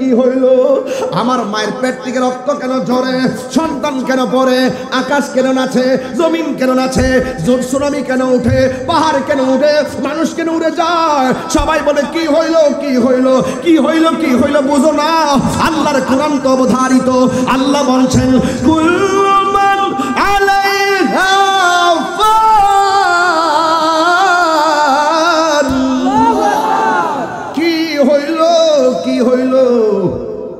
কি হইল? আমার মায়ের পেট থেকে রক্ত কেন ঝরে, সন্তান কেন পড়ে, আকাশ কেন নাচে, জমিন কেন নাচে, সুনামি কেন উঠে, পাহাড় কেন উঠে, মানুষ কেন উড়ে যায়? সবাই বলে কি হইল, কি হইল, কি হইল, কি হইল, বুঝো না? আল্লাহর কোরআন তো অবধারিত। আল্লাহ বলছেন কুল্লু মান আলাইহা ফান। কি হইল, কি হইল,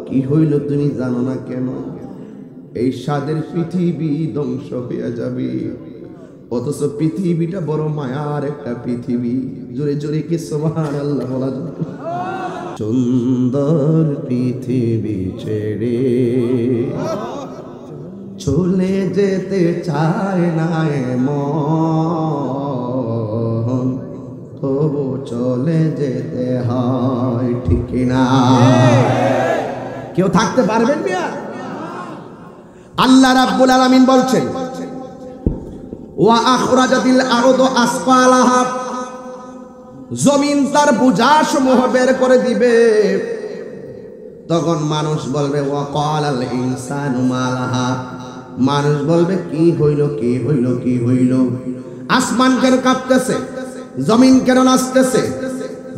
কি হইল তুমি জানো না কেন? এই স্বাদের পৃথিবী ধ্বংস হইয়া যাবে, অথচ পৃথিবীটা বড় মায়ার একটা পৃথিবী। জোরে জোরে কি সুবহানাল্লাহ বলা যায়? সুন্দর পৃথিবী ছেড়ে চলে যেতে চায় না মন, তবু চলে যেতে হয়, ঠিক না? কেউ থাকতে পারবেন মিয়া? আল্লাহ রাব্বুল আলামিন বলছেন ওয়া আখরাজাতিল আরদু আসফালাহা, জমিন তার বোঝাসমূহ বের করে দিবে। তখন মানুষ বলবে ওয়া ক্বালাল ইনসানু মালাহা, মানুষ বলবে কি হইল, কি হইল, কি হইল? আসমান কেন কাঁপতেছে, জমিন কেন নাচতেছে,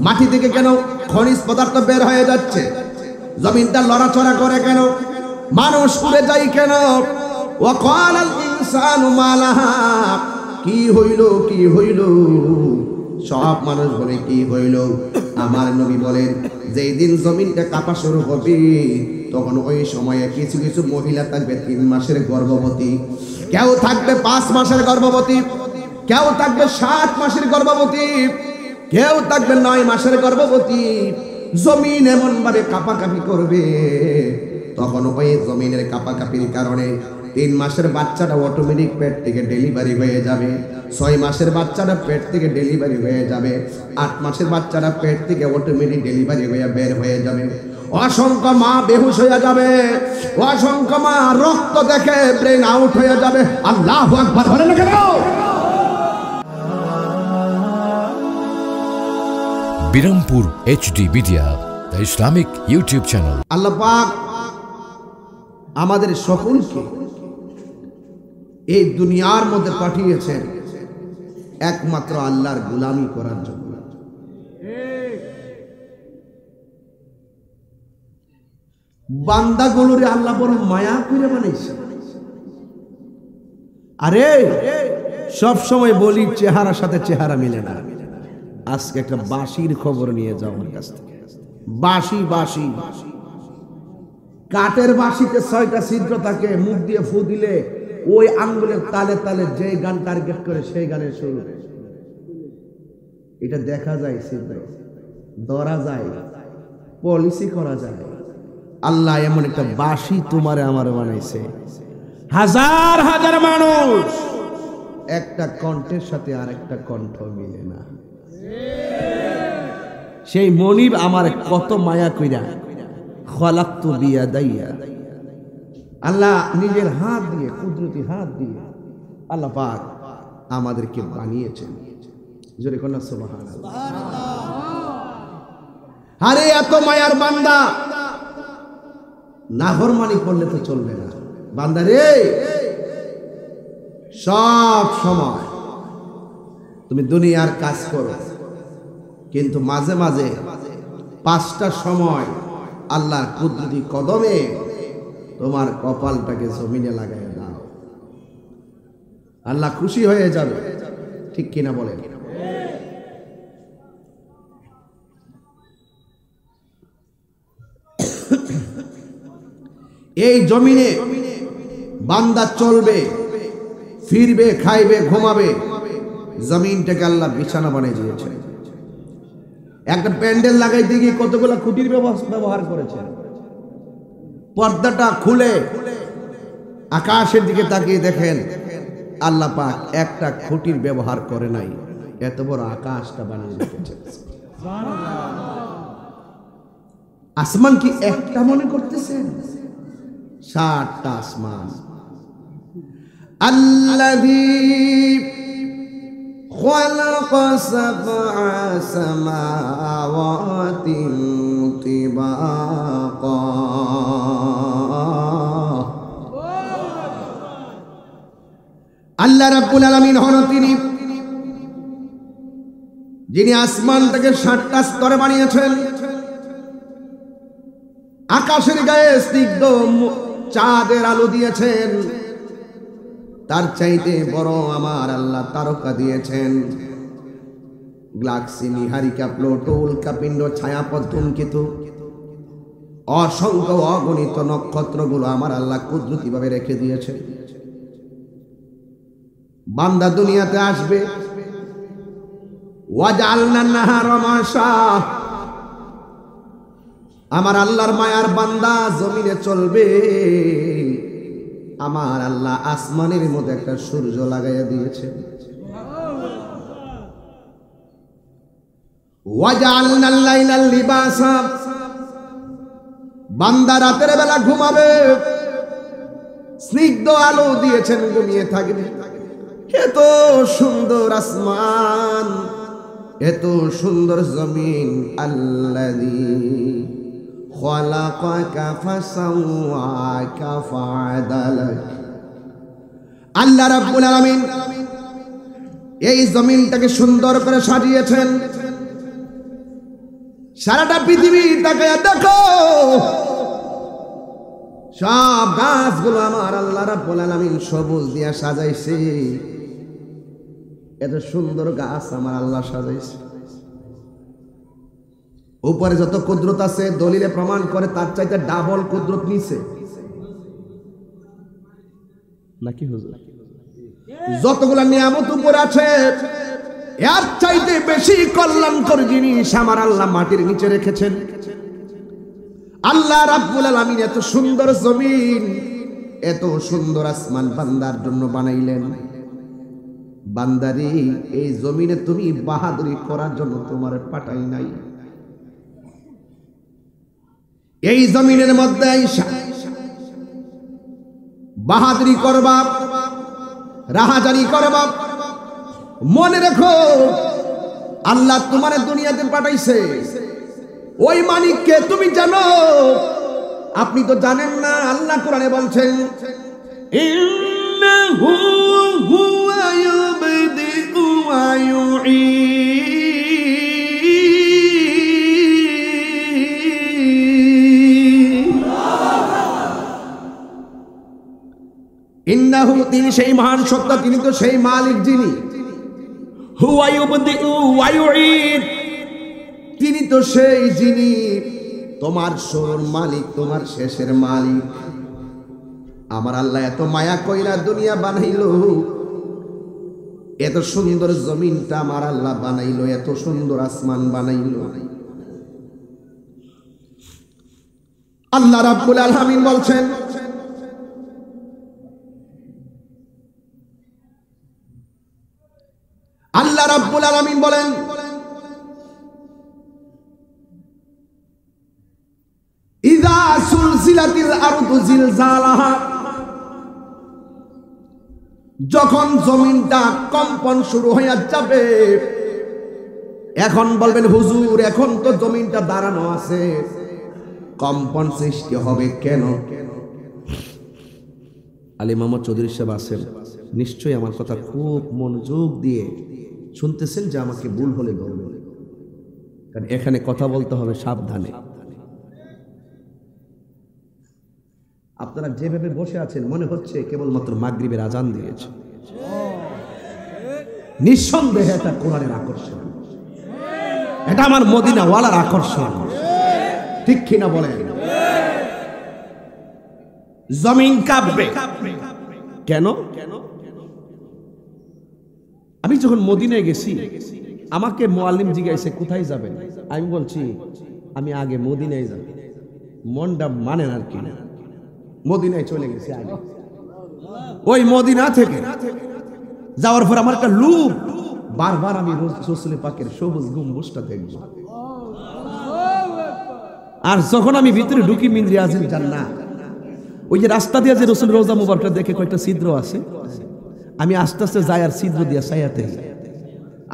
মাটি থেকে কেন খনিজ পদার্থ বের হয়ে যাচ্ছে, জমিনটা লড়াচড়া করে কেন, মানুষ উড়ে যায় কেন? ওয়া ক্বালাল ইনসানু মালাহা, কি হইল, কি হইল? সব মানুষ বলে কি হইল? আমার নবী বলেন যেই দিন জমিনটা কাঁপা শুরু হবে, তখন ওই সময়ে কিছু কিছু মহিলা থাকবে 3 মাসের গর্ভবতী, কেউ থাকবে 5 মাসের গর্ভবতী, কেউ থাকবে 7 মাসের গর্ভবতী, কেউ থাকবে 9 মাসের গর্ভবতী। জমিন এমন ভাবে কাঁপাকাঁপি করবে, তখন ওই জমিনের কাঁপাকাঁপির কারণে 3 মাসের বাচ্চাটা অটোমেটিক পেট থেকে ডেলিভারি হয়ে যাবে, 6 মাসের বাচ্চাটা পেট থেকে ডেলিভারি হয়ে যাবে, 8 মাসের বাচ্চাটা পেট থেকে অটোমেটিক ডেলিভারি হয়ে বের হয়ে যাবে। অসংখ্য মা বেহুশ হয়ে যাবে, অসংখ্য মা রক্ত দেখে ব্রেন আউট হয়ে যাবে। আল্লাহু আকবার বলেন না কেন? Birampur HD media, the Islamic YouTube channel. আল্লাহ পাক আমাদের সকলকে এই দুনিয়ার মধ্যে পাঠিয়েছেন একমাত্র আল্লাহর গোলামি করার জন্য। বান্দাগুলোরে আল্লাহ বড় মায়া করে বানাইছে। আরে সব সময় বলি চেহারার সাথে চেহারা মিলে না। আজকে একটা বাঁশির খবর নিয়ে যাও আমার কাছ থেকে। বাঁশি, বাঁশি, কাঠের বাঁশিতে 6টা ছিদ্র থাকে, মুখ দিয়ে ফু দিলে ওই আঙ্গুলের তালে তালে যে গান টার্গেট করে সেই গানের শুরু। এটা দেখা যায়, ছিদ্র ধরা যায়, পলিসি করা যায়। আল্লাহ এমন একটা বাঁশি তোমারে আমার বানাইছে, হাজার হাজার মানুষ একটা কণ্ঠের সাথে আর একটা কণ্ঠ মিলে না। সেই মনিব আমার কত মায়া কইরা খলাকতু বিয়াদাইয়া, আল্লাহ নিজের হাত দিয়ে, কুদরতি হাত দিয়ে আল্লাহ পাক আমাদেরকে বানিয়েছেন। জোরে কোন সুবহানাল্লাহ। আরে এত মায়ার বান্দা, নাফরমানি করলে তো চলবে না। বান্দা রে, সব সময় তুমি দুনিয়ার কাজ করো, কিন্তু মাঝে মাঝে 5টা সময় আল্লাহর কুদরতি কদমে তোমার কপালটাকে জমিনে লাগাই দাও, আল্লাহ খুশি হয়ে যাবে। ঠিক কিনা বলেন? এই জমিনে বান্দা চলবে, ফিরবে, খাইবে, ঘুমাবে, জমিনটাকে আল্লাহ বিছানা বানিয়ে দিয়েছে। একটা প্যান্ডেল লাগাইতে গিয়ে কতগুলো খুঁটির ব্যবহার করেছে। পর্দাটা খুলে আকাশের দিকে তাকিয়ে দেখেন, আল্লাহ পাক একটা খুঁটির ব্যবহার করে নাই, এত বড় আকাশটা বানিয়ে রেখেছে। আসমান কি একটা মনে করতেছেন? 7টা আসমান। আল্লাযী খালাকা সাবআ সামাওয়াতিন তিবাকা আল্লাহ রাব্বুল আলামিন হন তিনি যিনি আসমানটাকে 7টা স্তরে বানিয়েছেন, আকাশের গায়ে স্নিগ্ধ চাঁদের আলো দিয়েছেন, তার চাইতে বড় আমার আল্লাহ তারকা দিয়েছেন, গ্যালাক্সি, নিহারিকা, প্লুটো, উল্কাপিণ্ড, ছায়াপথ, ধূমকেতু, অসংখ্য অগণিত নক্ষত্রগুলো আমার আল্লাহ কুদরতিভাবে রেখে দিয়েছেন। বান্দা দুনিয়াতে আসবে, ওয়াজআলনা নাহারা মাশা, আমার আল্লাহর মায়ার বান্দা জমিনে চলবে, আমার আল্লাহ আসমানের মধ্যে একটা সূর্য লাগাইয়া দিয়েছে। ওয়াজআলনাল লাইলা লিবাসা, বান্দা রাতের বেলা ঘুমাবে, স্নিগ্ধ আলো দিয়েছেন, ঘুমিয়ে থাকবে। এত সুন্দর আসমান, এত সুন্দর জমিন, আল্লাযী খালাকাকা ফাসাওয়াকা ফাআদালাক, আল্লাহ রাব্বুল আলামিন এই জমিনটাকে সুন্দর করে সাজিয়েছেন। সারাটা পৃথিবী তাকায়া দেখো, সব গাছগুলো আমার আল্লাহ রাব্বুল আলামিন সবুজ দিয়া সাজাইছে। এত সুন্দর গাছ আমার আল্লাহ সাজাইছে। উপরে যত কুদরত আছে দলিলে প্রমাণ করে তার চাইতে ডাবল কুদরত নিচে, নাকি হুজুর? যতগুলা নিয়ামত উপরে আছে এর চাইতে বেশি কল্যাণকর জিনিস আমার আল্লাহ মাটির নিচে রেখেছেন। আল্লাহ রাব্বুল আলামিন এত সুন্দর জমিন, এত সুন্দর আসমান বান্দার জন্য বানাইলেন। বান্দারি, এই জমিনে তুমি বাহাদুরি করার জন্য তোমার পাঠাই নাই। এই জমিনের মধ্যে আইসা বাহাদুরি করবা, রাহাজানি করবা। মনে রেখো আল্লাহ তোমার দুনিয়াতে পাঠাইছে, ওই মালিককে তুমি জানো? আপনি তো জানেন না। আল্লাহ কোরআনে বলছেন, ইন্নাহু হুয়া ইউবদিউ ওয়া ইউঈদ। ইন্নাহু, তিনি সেই মহান সত্তা, তিনি তো সেই মালিক যিনি হুয়া ইউবদিউ ওয়া ইউঈদ, তিনি তো সেই যিনি তোমার শুরুর মালিক, তোমার শেষের মালিক। আমার আল্লাহ এত মায়া কইরা দুনিয়া বানাইলো, এত সুন্দর জমিনটা আমার আল্লাহ বানাইলো, এত সুন্দর আসমান বানাইলো। আল্লাহ রাব্বুল আলামিন বলছেন, আল্লাহ রাব্বুল আলামিন বলেন, ইযা সুলসিলাতিল আরদু জিলজালাহা, যখন জমিনটা কম্পন শুরু হয়ে যাবে। এখন বলবেন হুজুর, এখন তো জমিনটা দাঁড়ানো আছে, কম্পন সৃষ্টি হবে কেন? আলী মোহাম্মদ চৌধুরী সাহেব আছেন, নিশ্চয়ই আমার কথা খুব মনোযোগ দিয়ে শুনতেছেন, যে আমাকে ভুল হলে বলবেন, কারণ এখানে কথা বলতে হবে সাবধানে। আপনারা যেভাবে বসে আছেন মনে হচ্ছে কেবলমাত্র মাগরিবের আজান দিয়েছে। নিঃসন্দেহে এটা কোরআনের আকর্ষণ, এটা আমার মদিনা ওয়ালার আকর্ষণ, ঠিক কিনা বলেন? জমিন কাঁপবে কেন? আমি যখন মদিনায় গেছি, আমাকে মুআল্লিম জিজ্ঞাসা কোথায় যাবেন, আমি বলছি আমি আগে মদিনায় যাব। মনটা মানে আর কি, মদিনায় চলে গেছি আগে। ওই মদিনা থেকে যাওয়ার পর আমার একটা লুপ, বারবার আমি রাসূল পাকের সবুজ গম্বুজটা দেখব। আর যখন আমি ভিতরে ঢুকি মিন রিয়াজিল জান্নাহ, ওই যে রাস্তা দিয়ে যে রাসূল রওজা মুবারকটা দেখে কয়েকটা ছিদ্র আছে, আমি আস্তে আস্তে যাই আর ছিদ্র দিয়ে ছায়াতে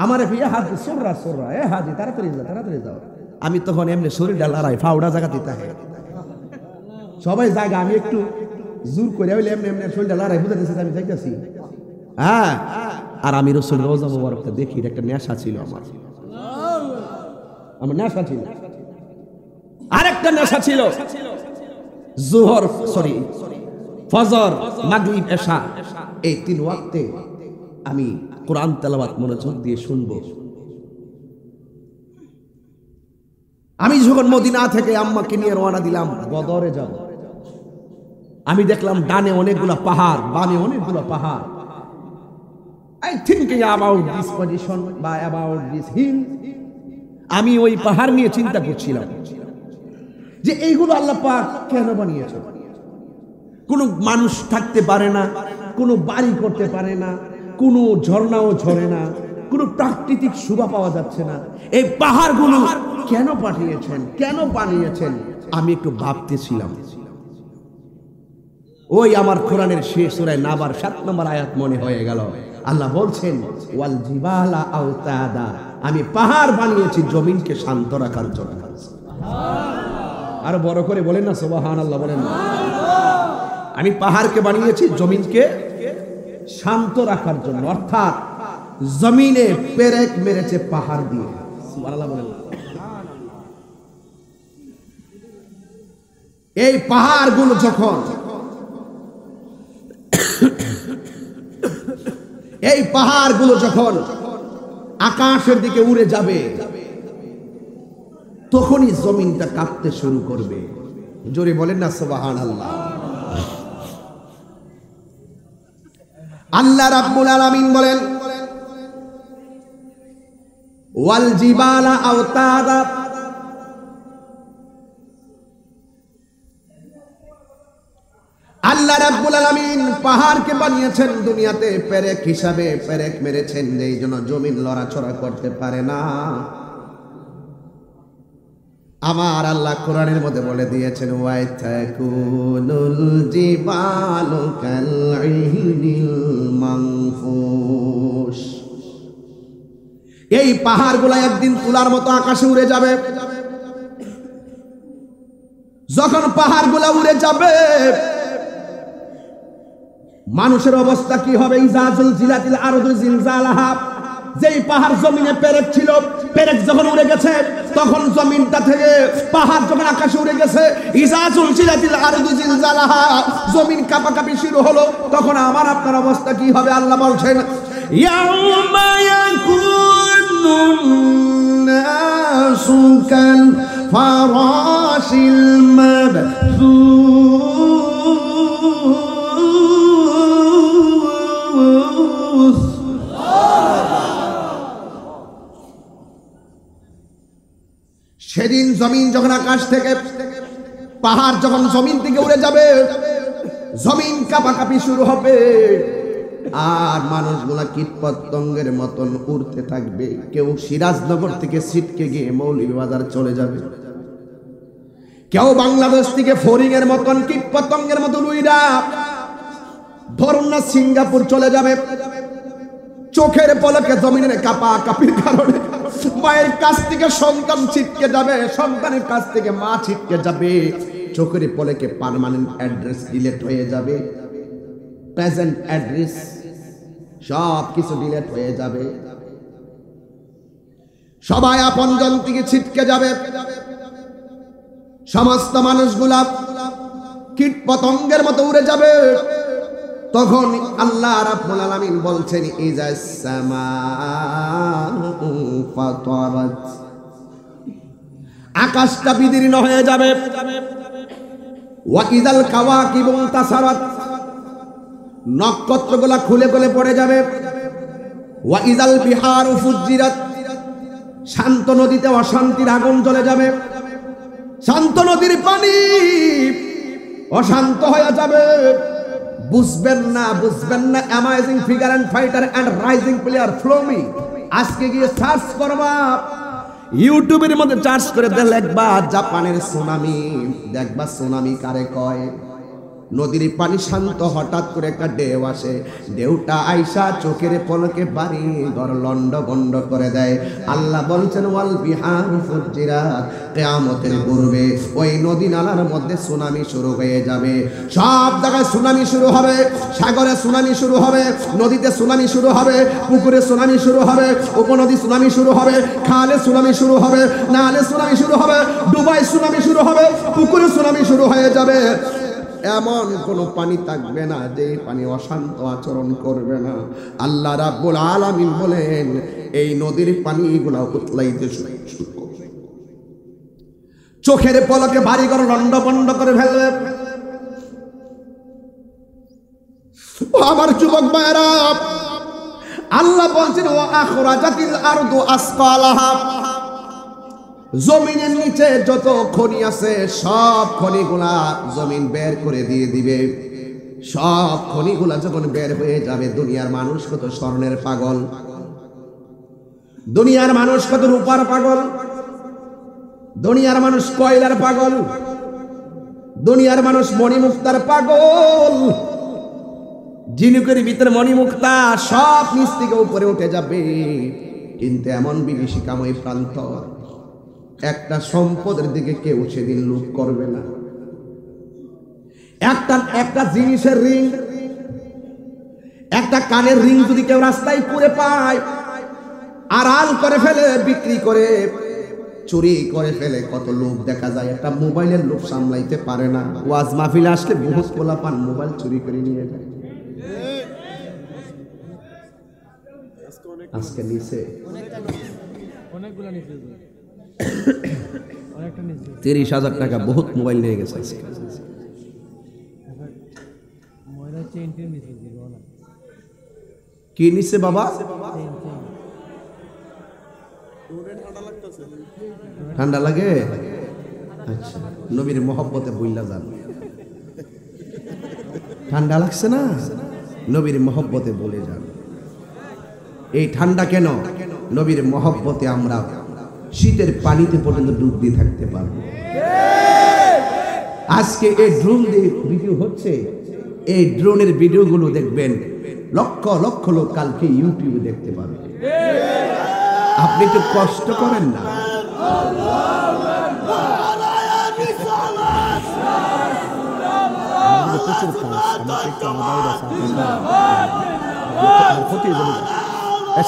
আমার হাজি সোররা সোররা, এ হাজি তাড়াতাড়ি যাও তাড়াতাড়ি যাও। আমি তখন এমনি শরীরটা লড়াই, ফাউডা জায়গা দিতে হয়, সবাই জায়গা, আমি একটু জোর করে হইলে এমনি এমনি শরীরটা লড়াই বুঝাতেছি আমি যাইতেছি। হ্যাঁ, আর আমি রাসূল রওজা মুবারকটা দেখি, একটা নেশা ছিল আমার নেশা ছিল। আরেকটা নেশা ছিল জোহর ফজর মাগরিব এশা এই 3 ওয়াক্তে আমি কোরআন তেলাওয়াত মনোযোগ দিয়ে শুনবো। আমি যখন মদিনা থেকে আম্মাকে নিয়ে রওনা দিলাম বদরে যাব, আমি দেখলাম ডানে অনেকগুলো পাহাড়, বামে অনেকগুলো পাহাড়। I thinking about this position বা about this hill, আমি ওই পাহাড় নিয়ে চিন্তা করছিলাম যে এইগুলো আল্লাহ পাক কেন বানিয়েছে। কোনো মানুষ থাকতে পারে না, কোনো বাড়ি করতে পারে না, কোনো ঝর্ণাও ঝরে না, কোনো প্রাকৃতিক শোভা পাওয়া যাচ্ছে না। এই পাহাড়গুলো কেন পাঠিয়েছেন, কেন বানিয়েছেন, আমি একটু ভাবতেছিলাম। ওই আমার কোরআনের শেষ সূরা নাবার 7 নম্বর আয়াত মনে হয়ে গেল। আল্লাহ বলছেন ওয়াল জিবালা আওতাদা, আমি পাহাড় বানিয়েছি জমিনকে শান্ত রাখার জন্য। আরো বড় করে বলেন না সুবহানাল্লাহ, বলেন না। আমি পাহাড়কে বানিয়েছি জমিনকে শান্ত রাখার জন্য, অর্থাৎ জমিনে পেরেক মেরেছে পাহাড় দিয়ে। সুবহানাল্লাহ বলেন না। এই পাহাড়গুলো যখন আকাশের দিকে উড়ে যাবে, তখনই জমিনটা কাঁপতে শুরু করবে। জোরে বলেন না সুবহানাল্লাহ। আল্লাহ রাব্বুল আলামিন বলেন ওয়াল জিবালা আওতাদা, আল্লাহ রাব্বুল আলামিন পাহাড়কে বানিয়েছেন দুনিয়াতে পেরেক হিসাবে, পেরেক মেরেছেন এই জন্য জমিন লড়াচড়া করতে পারে না। আমার আল্লাহ কোরআনের মধ্যে বলে দিয়েছেন ওয়াইতাকুনুল জিবালু কালইহিনিল মানফুশ, এই পাহাড়গুলো একদিন তুলার মতো আকাশে উড়ে যাবে। যখন পাহাড়গুলো উড়ে যাবে, মানুষের অবস্থা কি হবে? ইজাজুল জিলাতিল আরদু জিলজালাহা, যেই পাহাড় জমিনে পেরেক ছিল, পেরেক যখন উড়ে গেছে, তখন জমিনটা থেকে পাহাড় যখন আকাশে উড়ে গেছে, ইজাজুল জিলাতিল আরদু জিলজালাহা, জমিন কাঁপাকাঁপি শুরু হলো, তখন আমার আপনার অবস্থা কি হবে? আল্লাহ বলছেন ইয়াউমা ইয়াকুনুন নাসু কাল ফারাশিল মাবসুস। সেদিন জমিন যখন আকাশ থেকে, পাহাড় যখন জমিন থেকে উড়ে যাবে, জমিন কাঁপাকাঁপি শুরু হবে, আর মানুষগুলা কীটপতঙ্গের মতন উড়তে থাকবে। কেউ সিরাজনগর থেকে ছিটকে গিয়ে মৌলভীবাজার চলে যাবে, কেউ বাংলাদেশ থেকে ফড়িং এর মতন কীটপতঙ্গের মতন উইরা ধরুন না সিঙ্গাপুর চলে যাবে। চোখের পলকে জমিনের কাঁপাকাঁপির কারণে মায়ের কাছ থেকে সন্তান ছিটকে যাবে, সন্তানের কাছ থেকে মা ছিটকে যাবে, চোখের পলকে পার্মানেন্ট অ্যাড্রেস ডিলিট হয়ে যাবে, প্রেজেন্ট অ্যাড্রেস সব কিছু ডিলিট হয়ে যাবে, সবাই আপনজন থেকে ছিটকে যাবে, সমস্ত মানুষগুলা কীট পতঙ্গের মতো উড়ে যাবে। তখন আল্লাহ রাব্বুল আলামিন বলছেন ইজাস সামাউ ফাতারাত, আকাশটা বিদীর্ণ হয়ে যাবে। ওয়া ইজাল কাওয়াকিবু তাসারাত, নক্ষত্রগুলা খুলে খুলে পড়ে যাবে। ওয়া ইজাল বিহারু ফুজ্জিরাত, শান্ত নদীতে অশান্তির আগুন জ্বলে যাবে। শান্ত নদীর পানি অশান্ত হয়ে যাবে। বুঝবেন না amazing figure and fighter and rising player ফ্লোমি, আজকে গিয়ে সার্চ করবা, ইউটিউবের মধ্যে সার্চ করে দেখবা জাপানের সুনামি, দেখবা সুনামি কারে কয়। নদীর পানি শান্ত, হঠাৎ করে একটা ঢেউ আসে, ঢেউটা আইসা চোখের পলকে বাড়ি ঘর লন্ড বন্ড করে দেয়। আল্লাহ বলছেন ওয়াল বিহারু ফুজ্জিরাত, কিয়ামতের পূর্বে ওই নদী নালার মধ্যে সুনামি শুরু হয়ে যাবে। সব জায়গায় সুনামি শুরু হবে, সাগরে সুনামি শুরু হবে, নদীতে সুনামি শুরু হবে, পুকুরে সুনামি শুরু হবে, উপনদী সুনামি শুরু হবে, খালে সুনামি শুরু হবে, নালে সুনামি শুরু হবে, ডুবাই সুনামি শুরু হবে, পুকুরে সুনামি শুরু হয়ে যাবে। এমন কোনো পানি থাকবে না যে পানি অশান্ত আচরণ করবে না। আল্লাহ রাব্বুল আলামিন বলেন এই নদীর পানিগুলো উতলাইতে শুরু করবে, চোখের পলকে বাড়ি ঘর লন্ড বন্ড করে ফেলবে। আমার যুবক ভাইরা, আল্লাহ বলছেন ওয়া আখরাজাতিল আরদু আসকালাহা, জমিনের নিচে যত খনি আছে সব খনিগুলা জমিন বের করে দিয়ে দিবে। সব খনিগুলা যখন বের হয়ে যাবে, দুনিয়ার মানুষ কত স্বর্ণের পাগল, দুনিয়ার মানুষ কত রূপার পাগল, দুনিয়ার মানুষ কয়লার পাগল, দুনিয়ার মানুষ মণিমুক্তার পাগল। ঝিনুকের ভিতরে মণিমুক্তা সব নিচ থেকে উপরে উঠে যাবে, কিন্তু এমন বিভীষিকাময় প্রান্ত, একটা সম্পদের দিকে কেউ সেদিন লুক করবে না। একটা জিনিসের রিং, একটা কানের রিং যদি কেউ রাস্তায় পুরে পায়, আড়াল করে ফেলে, বিক্রি করে, চুরি করে ফেলে, কত লোক দেখা যায়। একটা মোবাইলের লোক সামলাইতে পারে না, ওয়াজ মাহফিলে আসলে বহুত পোলাপান মোবাইল চুরি করে নিয়ে যায়। আজকে নিচে 30,000 টাকা বহুত মোবাইল নিয়ে গেছে। কি নিচ্ছে বাবা? ঠান্ডা লাগে? আচ্ছা, নবীর মহব্বতে বইলা যান। ঠান্ডা লাগছে না? নবীর মহব্বতে বলে যান। এই ঠান্ডা কেন? নবীর মহব্বতে আমরা শীতের পানিতে পর্যন্ত ডুব দিয়ে থাকতে পারবো। আজকে এই ড্রোন দিয়ে ভিডিও হচ্ছে, এই ড্রোনের ভিডিওগুলো দেখবেন লক্ষ লক্ষ লোক কালকে ইউটিউবে দেখতে পাবে। আপনি একটু কষ্ট করেন না।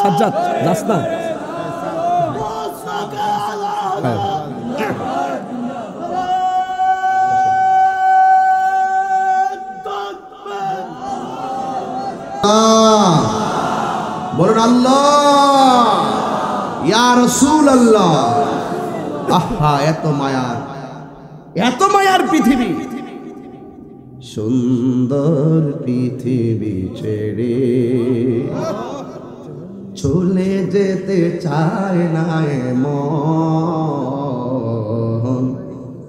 সাজ্জাদ যাস না। বলুন আল্লাহ, ইয়া রাসূলুল্লাহ। আহা, এত মায়ার, এত মায়ার পৃথিবী, সুন্দর পৃথিবী ছেড়ে চলে যেতে চায় না মন,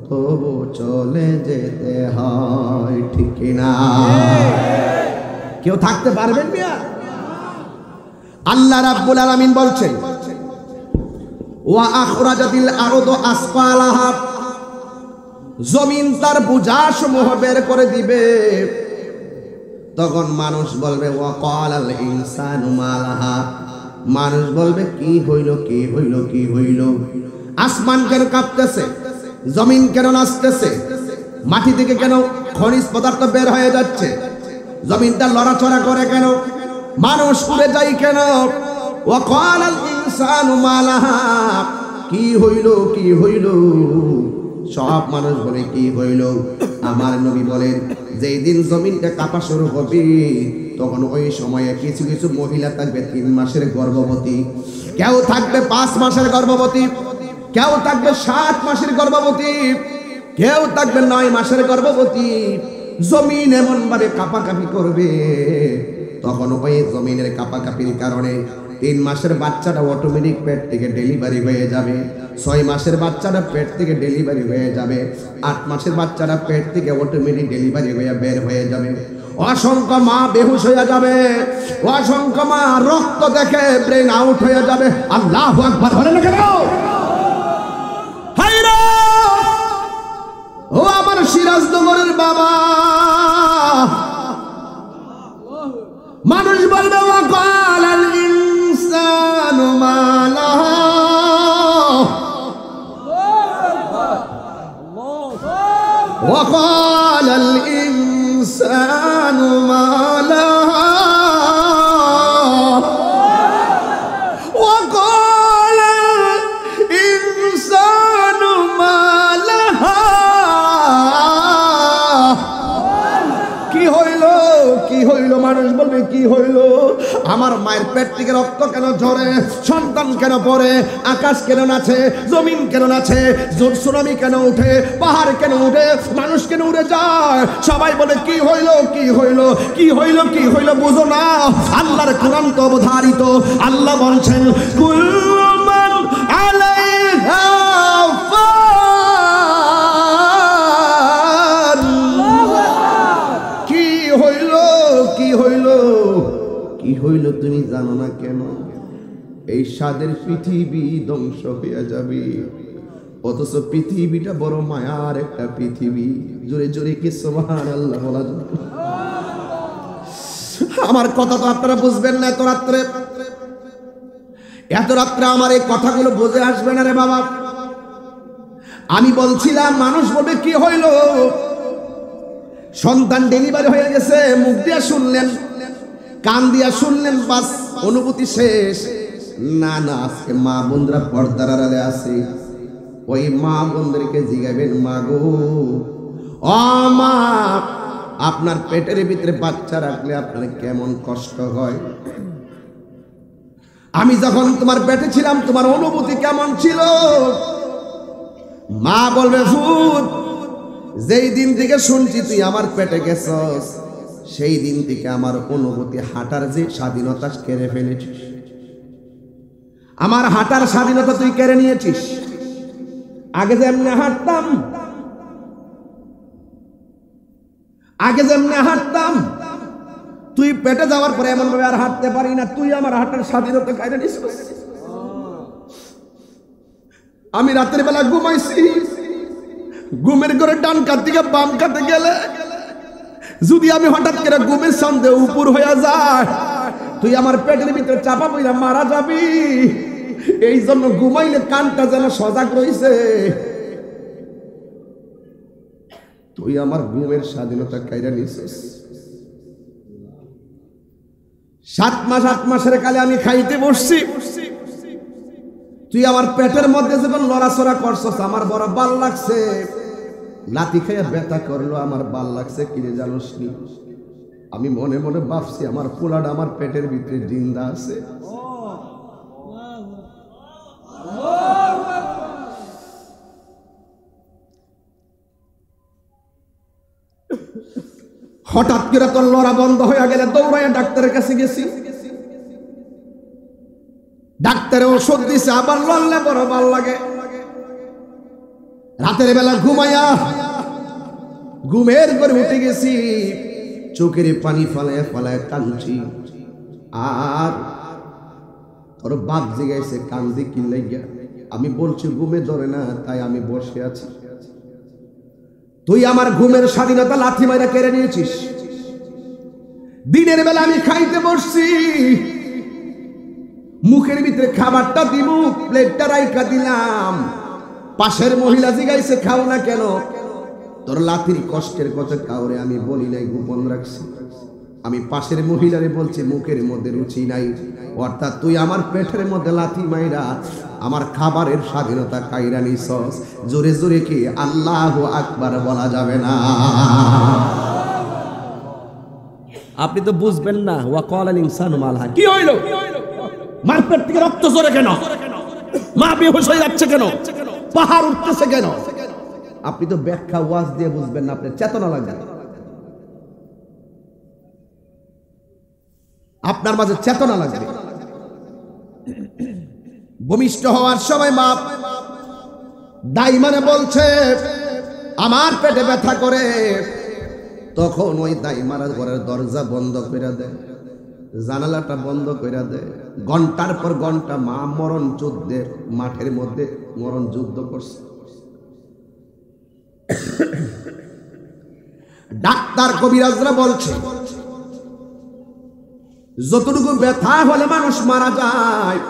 তবু চলে যেতে হয়, ঠিক না? কেউ থাকতে পারবেন মিয়া? আল্লাহ রাব্বুল আলামিন বলছেন ওয়া আখরাজাতিল আরদু আসফালাহা, জমিন তার বোঝাসমূহ বের করে দিবে। তখন মানুষ বলবে ওয়া ক্বালাল ইনসানু মালাহা, মানুষ বলবে কি হইল, কি হইল, কি হইল? আসমান কেন কাঁপতেছে? জমিন কেন নাচতেছে? মাটি থেকে কেন খনিজ পদার্থ বের হয়ে যাচ্ছে? জমিনটা লড়াচড়া করে কেন? মানুষ উড়ে যায় কেন? ওয়া ক্বালাল ইনসানু মালাহা, কি হইল, কি হইল? সব মানুষ বলে কি হইল? আমার নবী বলেন যেই দিন জমিনটা কাঁপা শুরু হবে, তখন ওই সময়ে কিছু কিছু মহিলা থাকবে 3 মাসের গর্ভবতী, কেউ থাকবে 5 মাসের গর্ভবতী, কেউ থাকবে 7 মাসের গর্ভবতী, কেউ থাকবে 9 মাসের গর্ভবতী। জমিন এমন ভাবে কাঁপাকাঁপি করবে, তখন ওই জমিনের কাঁপাকাঁপির কারণে 3 মাসের বাচ্চাটা অটোমেটিক পেট থেকে ডেলিভারি হয়ে যাবে, 6 মাসের বাচ্চাটা পেট থেকে ডেলিভারি হয়ে যাবে, 8 মাসের বাচ্চাটা পেট থেকে অটোমেটিক ডেলিভারি হয়ে বের হয়ে যাবে। অসংখ্য মা বেহুশ হয়ে যাবে, অসংখ্য মা রক্ত দেখে ব্রেন আউট হয়ে যাবে। আল্লাহু আকবার বলেন কেন? হায়রে ও আমার সিরাজনগরের বাবা, মানুষ বলবে ওয়াকালাল ইনসানু মা লাহা, ওয়াকালাল ইনসানু মা লাহা, ওয়াকালাল ইনসানু মা লাহা। কি হইল, কি হইল? মানুষ বলবে কি হইল? আমার মায়ের পেট থেকে রক্ত কেন ঝরে, সন্তান কেন পড়ে, আকাশ কেন নাচে, জমিন কেন নাচে, সুনামি কেন উঠে, পাহাড় কেন উঠে, মানুষ কেন উড়ে যায়? সবাই বলে কি হইল, কি হইল, কি হইল, কি হইল? বুঝো না, আল্লাহর কোরআন তো অবধারিত। আল্লাহ বলছেন কুল্লু মান আলাইহা ফান। কি হইল, কি হইল, কি হইল তুমি জানো না কেন? এই স্বাদের পৃথিবী ধ্বংস হইয়া যাবে, অথচ পৃথিবীটা বড় মায়ার একটা পৃথিবী। জোরে জোরে কি সুবহানাল্লাহ বলা যাবে? আমার কথা তো আপনারা বুঝবেন না। এত রাত্রে আমার এই কথাগুলো বুঝে আসবে না রে বাবা। আমি বলছিলাম মানুষ বলবে কি হইল? সন্তান ডেলিভারি হয়ে গেছে, মুখ দিয়া শুনলেন, কান দিয়া শুনলেন, বাস অনুভূতি শেষ। না না, আজকে মা বোনরা পর্দার আড়ালে আছে, ওই মা বোনদেরকে জিগাবেন, মা গো, ও মা, আপনার পেটের ভিতরে বাচ্চা রাখলে আপনার কেমন কষ্ট হয়? আমি যখন তোমার পেটে ছিলাম তোমার অনুভূতি কেমন ছিল? মা বলবে ভূত, যেই দিন থেকে শুনছি তুই আমার পেটে গেছস, সেই দিন থেকে আমার অনুভূতি, হাঁটার যে স্বাধীনতা কেড়ে ফেলেছিস। আমার হাঁটার স্বাধীনতা তুই কেড়ে নিয়েছিস। আগে যেমনি হাঁটতাম, তুই পেটে যাওয়ার পরে এমন ভাবে আর হাঁটতে পারি না। তুই আমার হাঁটার স্বাধীনতা কেড়ে নিয়েছিস। আমি রাতের বেলা ঘুমাইছি, ঘুমের ঘরে ডান কাত থেকে বাম কাতে গেলে যদি আমি হঠাৎ করে ঘুমের সন্দেহ উপর হইয়া যায়, তুই আমার পেটের ভিতরে চাপা পইরা মারা যাবি। এই জন্য ঘুমাইলে কানটা যেন সজাগ রইছে। তুই আমার ঘুমের স্বাধীনতা কাইরা নিছিস। 7 মাসের কালে আমি খাইতে বসছি, তুই আমার পেটের মধ্যে যখন লড়াচড়া করছস, আমার বড় ভাল লাগছে। লাথি খাইয়া ব্যথা করলো, আমার ভাল লাগছে। কিনে জানোস নি, আমি মনে মনে ভাবছি আমার পোলাটা আমার পেটের ভিতরে জিন্দা আছে। হঠাৎ করে তোর লড়া বন্ধ হয়ে গেলে দৌড়াইয়া ডাক্তারের কাছে গেছি। ডাক্তারে ওষুধ দিছে, আবার লড়লে বড় ভাল লাগে। রাতের বেলা ঘুমাইয়া ঘুমের করে উঠে গেছি, চোখের পানি ফালায় ফালায় কাঁদছি। আর তোর বাপ জেগেছে, কান্দি কি লাগিয়া? আমি বলছি ঘুমে ধরে না, তাই আমি বসে আছি। তুই আমার ঘুমের স্বাধীনতা লাথি মাইরা কেড়ে নিয়েছিস। দিনের বেলা আমি খাইতে বসছি, মুখের ভিতরে খাবারটা দিব, প্লেটটা রাইখা দিলাম। পাশের মহিলা জিগাইছে খাও না কেন? তোর লাথির কষ্টের কথা কাউরে আমি বলি নাই, গোপন রাখছি। আমি পাশের মহিলারে বলছি মুখের মধ্যে রুচি নাই। অর্থাৎ তুই আমার পেটের মধ্যে লাথি মাইরা আমার খাবারের স্বাধীনতা কাইরা নিছস। জোরে জোরে কি আল্লাহু আকবার বলা যাবে না? আপনি তো বুঝবেন না। ওয়াকালাল ইনসানু মা লাহা, কি হইল? মার পেট থেকে রক্ত ঝরে কেন? মা বেহুশ হয়ে যাচ্ছে কেন? পাহাড় উঠতেছে কেন? আপনি তো ব্যাখ্যা ওয়াজ দিয়ে বুঝবেন না, আপনার চেতনা লাগবে। আপনার মাঝে চেতনা লাগবে। ভূমিষ্ঠ হওয়ার সময় মা দাইমানে বলছে আমার পেটে ব্যথা করে, তখন ওই দাইমারা ঘরের দরজা বন্ধ করে দেয়, জানালাটা বন্ধ করে দেয়। ঘন্টার পর ঘন্টা মা মরণ যুদ্ধে, মাঠের মধ্যে মরণ যুদ্ধ করছে। ডাক্তার কবিরাজরা বলছে যতটুকু ব্যথা হলে মানুষ মারা যায়,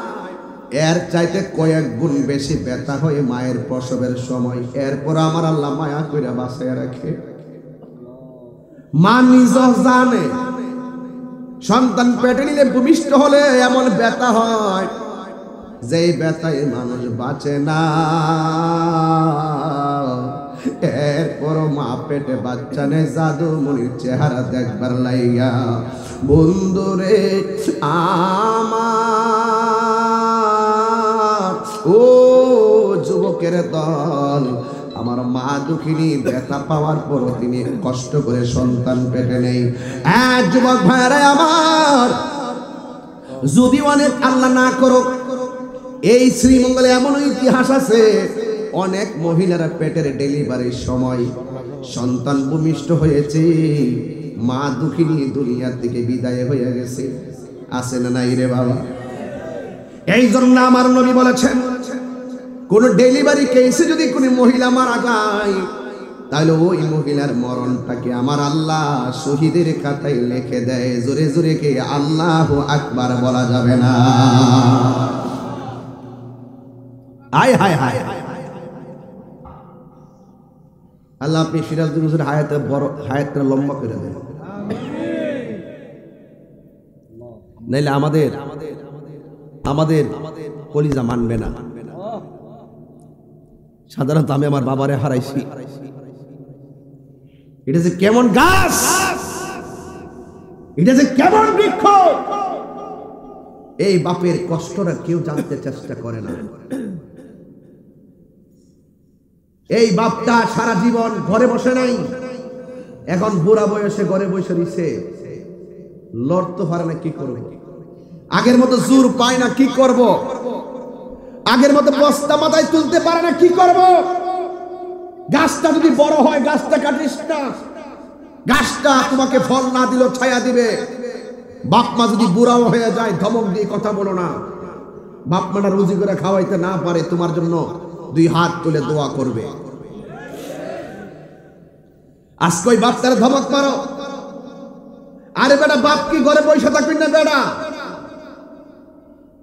এর চাইতে কয়েক গুণ বেশি ব্যথা হয় মায়ের প্রসবের সময়। এরপর আমার আল্লাহ মায়া করে বাঁচায় রাখে। মা নিজ জানে সন্তান পেটে নিলে ভূমিষ্ঠ হলে এমন ব্যথা হয়, যেই ব্যথায় মানুষ বাঁচে না। এরপর মা পেটে বাচ্চা নেই, জাদু মনির চেহারা দেখবার লাইয়া বন্ধুরে আমার, ও যুবকের দল, আমার মা দুঃখিনী ব্যথা পাওয়ার পরও তিনি কষ্ট করে সন্তান পেটে নেই। এক যুবক ভাইরা আমার, যদি অনেক আল্লাহ না করো, এই শ্রীমঙ্গলে এমন ইতিহাস আছে, অনেক মহিলারা পেটের ডেলিভারির সময় সন্তান ভূমিষ্ঠ হয়েছে, মা দুঃখিনী দুনিয়ার থেকে বিদায় হয়ে গেছে। আছে না নাই রে বাবা? এই জন্য আমার নবী বলেছেন, কোন ডেলিভারি কেসে যদি কোনো মহিলা মারা যায়, তাহলে ওই মহিলার মরণটাকে আমার আল্লাহ শহীদের খাতায় লিখে দেয়। জোরে জোরে কে আল্লাহু আকবার বলা যাবে না? হায় হায় হায়, আল্লাহ আপনি সিরাজুল হুজুরের হায়াতে বড় হায়াতটা লম্বা করে দেন, নাইলে আমাদের আমাদের কলিজা মানবে না। সাধারণত আমি আমার বাবারে হারাইছি, এটা যে কেমন গাছ, এটা যে কেমন বৃক্ষ, এই বাপের কষ্টটা কেউ জানতে চেষ্টা করে না। এই বাপটা সারা জীবন ঘরে বসে নাই, এখন বুড়া বয়সে ঘরে বসে দিছে, লড়তে পারে না, কি করব? আগের মতো জোর পায় না, কি করব? আগের মতো বস্তা মাথায় তুলতে পারে না, কি করব? গাছটা যদি বড় হয়, গাছটা কাটিস না, গাছটা তোমাকে ফল না দিলেও ছায়া দিবে। বাপ মা যদি বুড়াও হয়ে যায়, ধমক দিয়ে কথা বলো না। বাপ মাটা রুজি করে খাওয়াইতে না পারে, তোমার জন্য দুই হাত তুলে দোয়া করবে। আজকে ওই বাপ তারা ধমক মারো, আরে বেটা বাপ কি ঘরে বসে থাকবি না? বেটা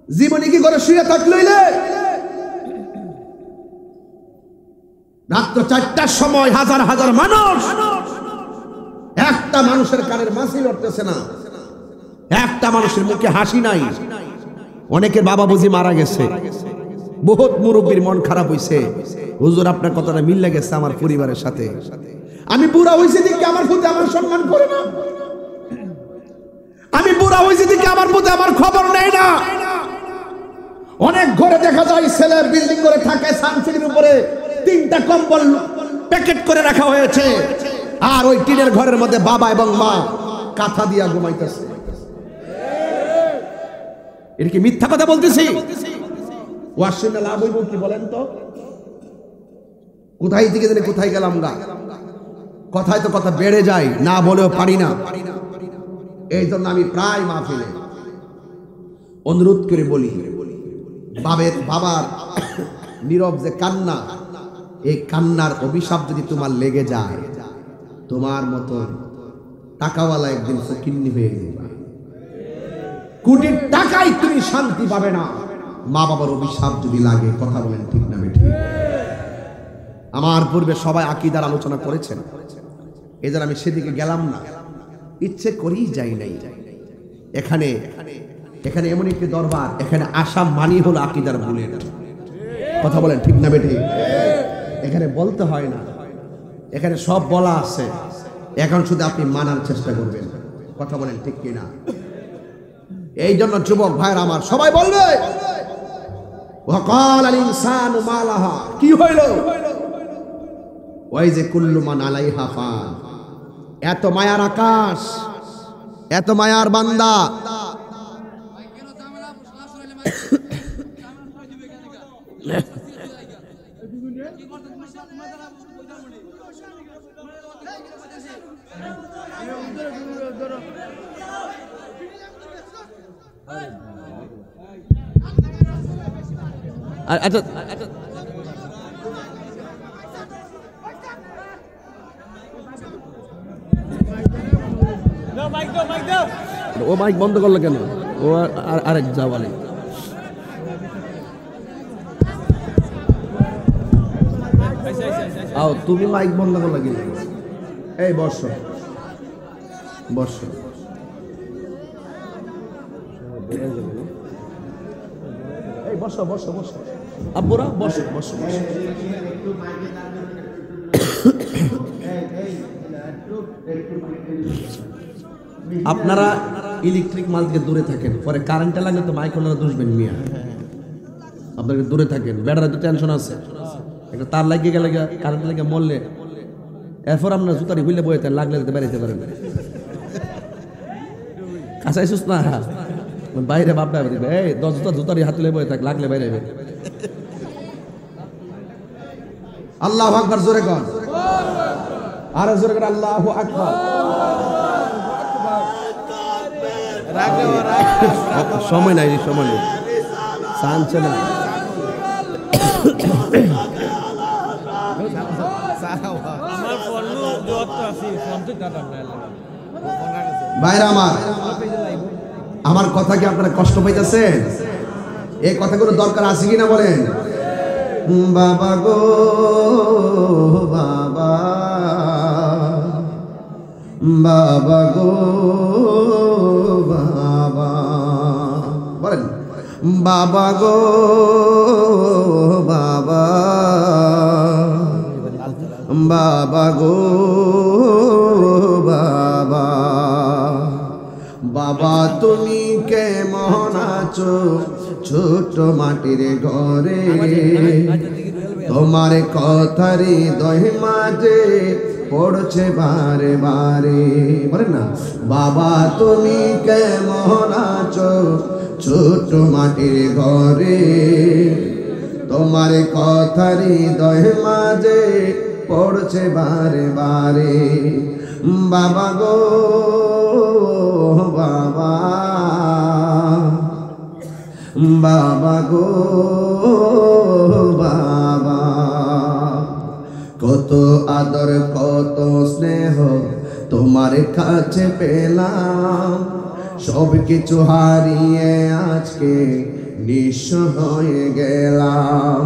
জীবনে কি ঘরে শুয়ে থাকলইলে? রাত্র 4টার সময় হাজার হাজার মানুষ, একটা মানুষের কানের মাছি লড়তেছে না, একটা মানুষের মুখে হাসি নাই। অনেকের বাবা বুঝি মারা গেছে, বহুত মুরব্বীর মন খারাপ হইছে, হুজুর আপনার কথাটা মিল গেছে আমার পরিবারের সাথে। আমি বুড়া হইছি দিকে আমার প্রতি আমার সম্মান করে না, আমি বুড়া হইছি দিকে আমার প্রতি আমার খবর নেই না। অনেক ঘরে দেখা যায় ছেলে বিল্ডিং করে থাকে, সানসিলির উপরে 3টা কম্বল প্যাকেট করে রাখা হয়েছে, আর ওই টিনের ঘরের মধ্যে বাবা এবং মা কাঁথা দিয়া ঘুমাইতেছে। এটা কি মিথ্যা কথা বলতেছি? ওয়াশিনা লাভ হইব কি বলেন তো? কোথায় থেকে জানি কোথায় গেলাম গা, কথায় তো কথা বেড়ে যায়, না বলেও পারি না। এই জন্য আমি প্রায় মাহফিলে অনুরোধ করে বলি, বাবার নীরব যে কান্না, এই কান্নার অভিশাপ যদি তোমার লেগে যায়, তোমার মতো টাকাওয়ালা একদিন ফকিন্নি হয়ে যাবে, কোটির টাকায় তুমি শান্তি পাবে না। মা বাবার অভিশাপ যদি লাগে, কথা বলেন ঠিক না বেঠিক? আমার পূর্বে সবাই আকীদার আলোচনা করেছেন, এদের আমি সেদিকে গেলাম না, ইচ্ছে করেই যাই নাই। এখানে এখানে এমন একটি দরবার, এখানে আসাম মানি হলো আকীদার বুলেট, কথা বলেন ঠিক না বেঠিক? এখানে বলতে হয় না, এখানে সব বলা আছে, এখন শুধু আপনি মানার চেষ্টা করবেন, কথা বলেন ঠিক কিনা? এই জন্য যুবক ভাইরা আমার সবাই বলবে, ওয়াকাল আল ইনসানু মা লাহা, কি হইল? ওই যে কুল্লু মান আলাইহা ফান, এত মায়ার আকাশ, এত মায়ার বান্দা, আচ্ছা ও মাইক বন্ধ করলো কেন? ও আরেক যাওয়ালে আও, তুমি মাইক বন্ধ করলো কেন? এই বর্ষ বর্ষ এই বর্ষ বর্ষ বর্ষ আব্বুরা বর্ষ বর্ষ বর্ষ। আপনারা ইলেকট্রিক মাল থেকে দূরে থাকেন, পরে কারেন্টে লাগলে তো মাইক ওনারা দুষবেন মিয়া। আপনাকে দূরে থাকেন, ব্যাটারে তো টেনশন আছে, একটা তার লাগিয়ে গেলে কারেন্ট লাগে মরলে এরপর আপনার জুতারি হইলে বইতে লাগলে বেড়াইতে পারেন। কাছাইছিস না বাইরে বাপটা দিবে, এই 10 জুতা জুতারি হাতুলে বয়ে থাক, লাগলে বাইরে। আল্লাহু আকবার জোরে কর, আর জোরে কর আল্লাহু আকবার। সময় নাই, সময় নেই, শান্ত না। ভাইরা আমার কথা কি আপনারা কষ্ট পাইতেছেন? এই কথাগুলো দরকার আছে কিনা বলেন? বাবা গো বাবা, বাবা গো বাবা, বলেন বাবা গো বাবা, বাবা গো বাবা। বাবা তুমি কেমন আছো ছোট মাটির ঘরে, তোমার কথারে দহে মাঝে পড়ছে বারে বারে। বলেন না বাবা তুমি কেমন আছো ছোট মাটির ঘরে, তোমার কথারে দহে মাঝে পড়ছে বারে বারে। বাবা গো বাবা, বাবা গো বাবা। কত আদর কত স্নেহ তোমার কাছে পেলাম, সব কিছু হারিয়ে আজকে নিঃস্ব হয়ে গেলাম।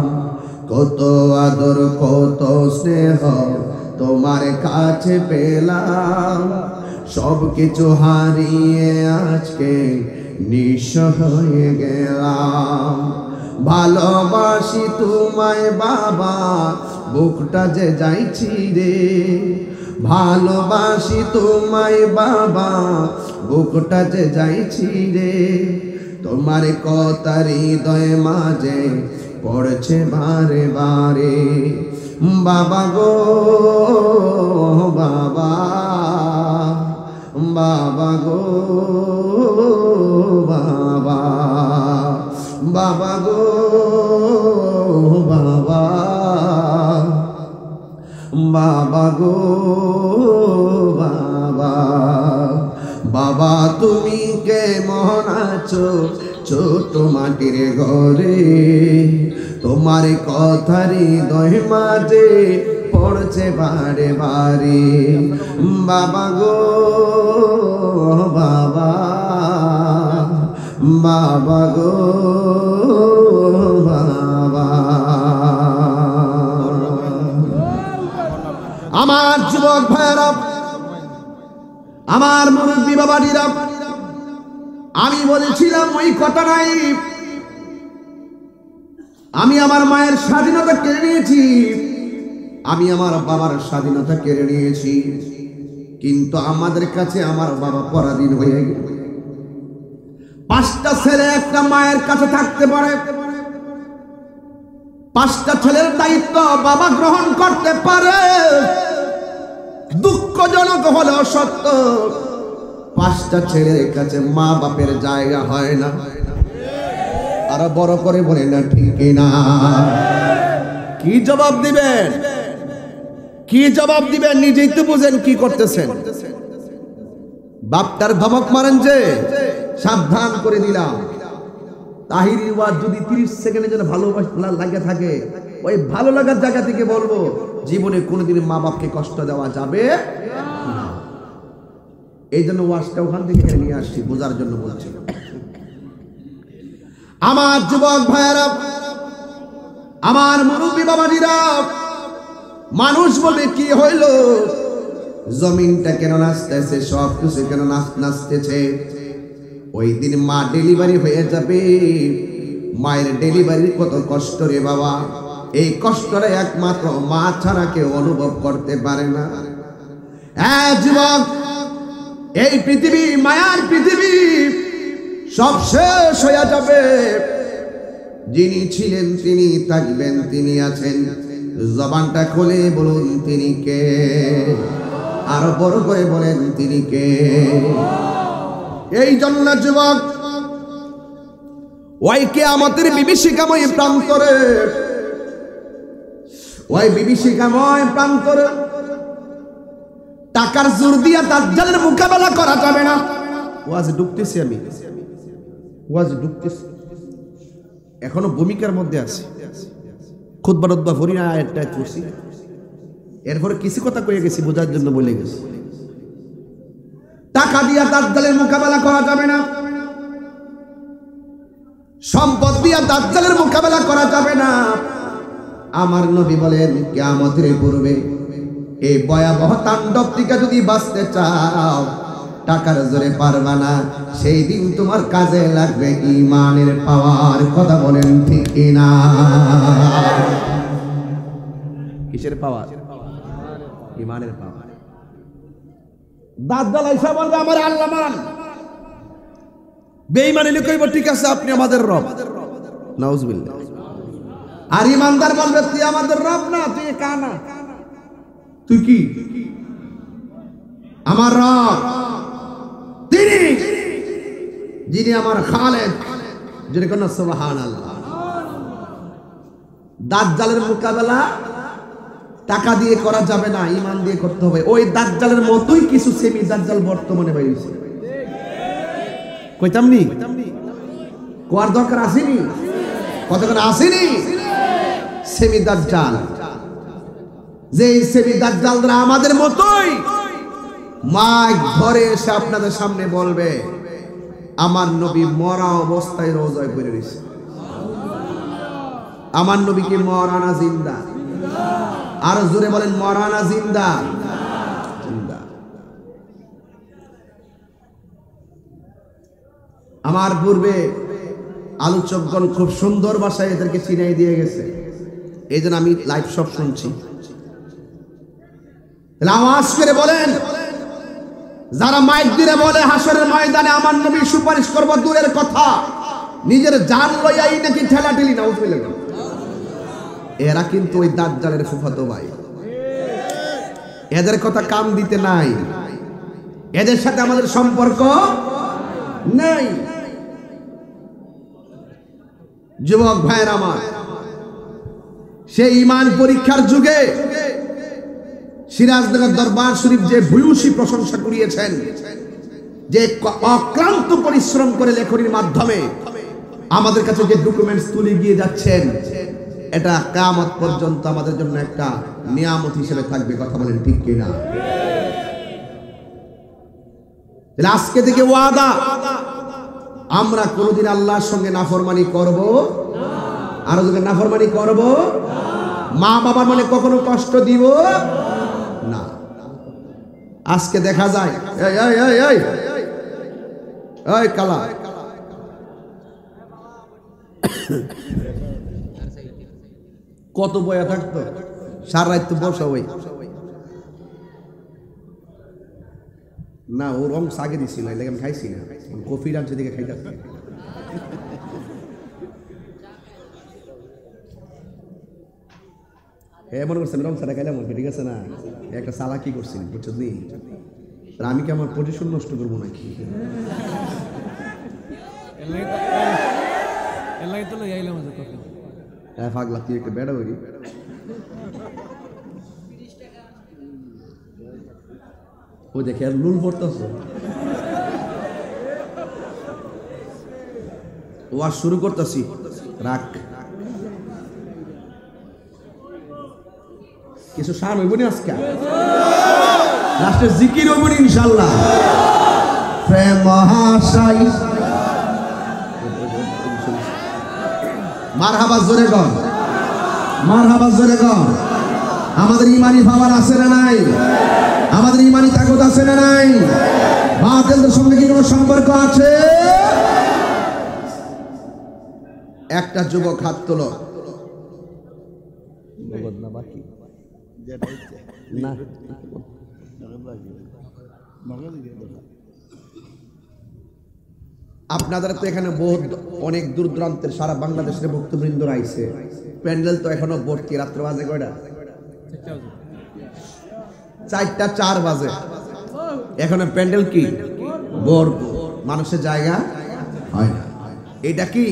কত আদর কত স্নেহ তোমার কাছে পেলাম, সব কিছু হারিয়ে আজকে নিঃস্ব হয়ে গেলাম। ভালোবাসি তোমায় বাবা, বুকটা যে যাইছি রে। ভালোবাসি তোমায় বাবা, বুকটা যে যাইছি রে। তোমার কথা হৃদয় মাঝে পড়ছে বারে বারে। বাবা গো বাবা, বাবা গো বাবা, বাবা গো বাবা, বাবা গো বাবা। বাবা তুমি কেমন আছো ছোট মাটির ঘরে, তোমার কথার হৃদয় মাঝে পড়ছে বারে বারে। বাবা গো বাবা, বাবা গো বাবা। আমার যুবক ভাইরা, আমার মুরব্বী বাবাজিরা, আমি বলেছিলাম ওই কথা নাই। আমি আমার মায়ের স্বাধীনতা কেড়ে নিয়েছি, আমি আমার বাবার স্বাধীনতা কেড়ে নিয়েছি, কিন্তু আমাদের কাছে আমার বাবা পরাধীন হয়ে গেল। 5টা ছেলে একটা মায়ের কাছে থাকতে পারে, 5টা ছেলের দায়িত্ব বাবা গ্রহণ করতে পারে। দুঃখজনক হলেও সত্য, 5টা ছেলের কাছে মা বাপের জায়গা হয় না। আরো বড় করে বলে না ঠিক না? কি জবাব দিবেন? কি জবাব দিবেন? নিজেই তো বুঝেন কি করতেছেন। বাপটার ধমক মারেন যে সাবধান করে দিলাম। তাহিরি ওয়াজ যদি 30 সেকেন্ডের জন্য ভালোবাসা লাগে থাকে, ওই ভালো লাগার জায়গা থেকে বলবো জীবনে কোনোদিন মা বাপকে কষ্ট দেওয়া যাবে না। এই জন্য ওয়াজটা ওখান থেকে এখানে নিয়ে আসছি, বোঝার জন্য বলছি। আমার যুবক ভাইয়েরা, আমার মুরব্বী বাবাজিরা, মানুষ বলে কি হইল, জমিনটা কেন নাচতেছে, সব কিছু কেন নাচতেছে? ওই দিন মা ডেলিভারি হয়ে যাবে। মায়ের ডেলিভারির কত কষ্ট রে বাবা, এই কষ্টটা একমাত্র মা ছাড়া কেউ অনুভব করতে পারে না। হ্যাঁ যুবক, এই পৃথিবী মায়ার পৃথিবী, সব শেষ হয়ে যাবে। যিনি ছিলেন তিনি থাকবেন, তিনি আছেন। জবানটা খুলে বলুন তিনি কে, আরো বড় করে বলেন তিনি কে। এই জন্য যুবক, ওই কিয়ামতের বিভীষিকাময় প্রান্তরে, ওই বিভীষিকাময় প্রান্তরে টাকার জোর দিয়া দাজ্জালের মোকাবেলা করা যাবে না। ওয়াজ ঢুকতেছি আমি, ওয়াজ ঢুকতেছি, এখনো ভূমিকার মধ্যে আছে। খুতবা টুতবা ভরি না, আয়াতটা পড়ছি, এরপরে কিছু কথা কয়ে গেছি, বোঝার জন্য বলে গেছি। টাকা দিয়া দাজ্জালের মোকাবেলা করা যাবে না, সম্পদ দিয়া দাজ্জালের মোকাবেলা করা যাবে না। আমার নবী বলেন কিয়ামতের পূর্বে এই ভয়াবহ তাণ্ডব থেকে যদি বাঁচতে চাও, টাকার জোরে পারবা না। সেই দিন তোমার কাজে লাগবে ঈমানের পাওয়ার। কথা বলেন ঠিক কিনা? কিসের পাওয়ার? ঈমানের পাওয়ার। দাজ্জাল আইসা বলবে আমার আল্লাহ মান, বেঈমান এলে কইব ঠিক আছে আপনি আমাদের রব, নাউজুবিল্লাহ। আর ঈমানদার বলবে তুই আমাদের রব না, তুই কানা, তুই কি? আমার রব তিনি, যিনি আমার খালেক। যিনি কোন সুবহানাল্লাহ। দাজ্জালের মোকাবেলা টাকা দিয়ে করা যাবে না, ঈমান দিয়ে করতে হবে। ওই দাজ্জালের মতোই কিছু সেমি দাজ্জাল বর্তমানে বাইরেছে। কইতাম নি, কোয়ার দরকার আসেনি, কতক্ষণ আসেনি? সেমি দাজ্জাল, যে সেমি দাজ্জালরা আমাদের মতোই মাইক ধরে এসে আপনাদের সামনে বলবে আমার নবী মরা অবস্থায় রোজায় পড়ে রয়েছে, আমার নবী কি মরা না জিন্দা? আর জোরে বলেন মরা না জিন্দা? জিন্দা। আমার পূর্বে আলোচকগণ খুব সুন্দর ভাষায় এদেরকে চিনাই দিয়ে গেছে, এই জন্য আমি লাইভ সব শুনছি। আওয়াজ করে বলেন, যারা মাইক দিয়ে বলে হাসরের ময়দানে আমার নবী সুপারিশ করব, দূরের কথা নিজের জান লইয়াই নাকি ঠেলাঠেলি, না উঠবে, এরা কিন্তু ওই দাজ্জালের ফুফাতো ভাই। এদের কথা কান দিতে নাই, এদের সাথে আমাদের সম্পর্ক নেই। যুবক ভাইয়ের আমার, সেই ঈমান পরীক্ষার যুগে সিরাজনগর দরবার শরীফ যে ভূয়সী প্রশংসা করিয়েছেন, যে অক্লান্ত পরিশ্রম করে লেখনির মাধ্যমে আমাদের কাছে যে ডকুমেন্টস তুলে গিয়ে যাচ্ছেন, এটা কিয়ামত পর্যন্ত আমাদের জন্য একটা নিয়ামত হিসেবে থাকবে। কথা বলেন ঠিক কিনা? আজকে থেকে ওয়াদা, আমরা কোনোদিন আল্লাহর সঙ্গে নাফরমানি করব না। আর যদি নাফরমানি করব, মা বাবার মানে কখনো কষ্ট দিব না। আজকে দেখা যায় এই কালা কত বয়া থাকতো, সারা রাত তো বসা হই না। ও রং সাগে দিছি না, আমি খাইছি না, কফি রাখছে দিকে খাইতে। মনে করছি আমি রং সারা খাইলাম, ঠিক আছে না? একটা সালা কি করছি বুঝছো নি? আমি কি আমার পজিশন নষ্ট করবো নাকি? পাগলা তুই একটা বেড়া হই। ও দেখে আর লুল পড়তেছ। ও আর শুরু করতেছি, রাখ কিছু শান হইব না আজকে, লাস্টে জিকির হইব ইনশাল্লাহ। প্রেম মহাশয় মারহাবা জোরে গন, মারহাবা জোরে গন। আমাদের ইমানি পাওয়ার আছে না নাই? আমাদের ইমানি তাকত আছে না নাই? বাতিলের সঙ্গে কি কোনো সম্পর্ক আছে? একটা যুবক হাত তোলো। আপনাদের তো এখানে বহুত অনেক দূর দূরান্তের সারা বাংলাদেশের ভক্তবৃন্দ আইছে, প্যান্ডেল তো এখনো ভর্তি। রাত্র বাজে কয়টা? 4:04 বাজে, এখনো প্যান্ডেল কি ভরপুর, মানুষের জায়গা হয় না। এটা কি?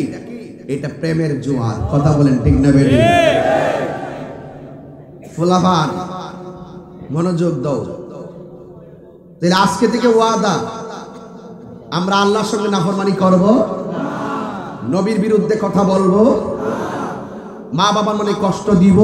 এটা প্রেমের জোয়ার। কথা বলেন ঠিক না বেটি? ফুলাবান মনোযোগ দাও। তাহলে আজকে থেকে ওয়াদা, আমরা আল্লাহর সঙ্গে নাফরমানি করব, নবীর বিরুদ্ধে কথা বলবো, মা বাবার মনে কষ্ট দিব,